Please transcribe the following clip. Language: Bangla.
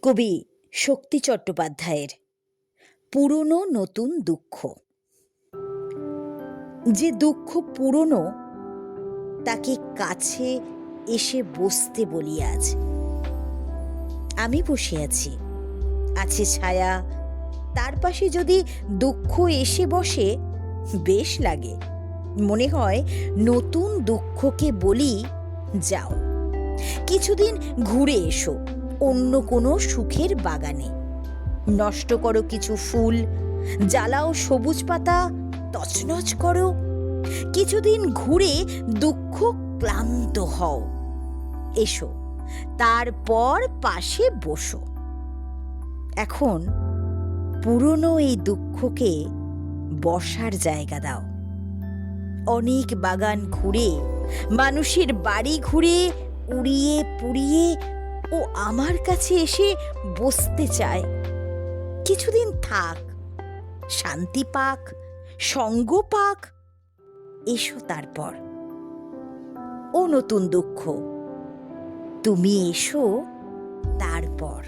কবি শক্তি চট্টোপাধ্যায়ের পুরনো নতুন দুঃখ। যে দুঃখ পুরনো তাকে কাছে এসে বসতে বলি আজ। আমি বসে আছি, আছে ছায়া, তার পাশে যদি দুঃখ এসে বসে বেশ লাগে। মনে হয় নতুন দুঃখকে বলি, যাও কিছুদিন ঘুরে এসো অন্য কোনো সুখের বাগানে। নষ্ট করো কিছু ফুল, জ্বালাও সবুজ পাতা, তছনছ করো। কিছুদিন ঘুরে দুঃখ ক্লান্ত হও, এসো তারপর পাশে বসো। এখন পুরনো এই দুঃখকে বসার জায়গা দাও। অনেক বাগান ঘুরে, মানুষের বাড়ি ঘুরে, উড়িয়ে পুড়িয়ে ও আমার কাছে এসে বসতে চায়। কিছুদিন থাক, শান্তি পাক, সঙ্গ পাক, এসো তারপর। ও নতুন দুঃখ, তুমি এসো তারপর।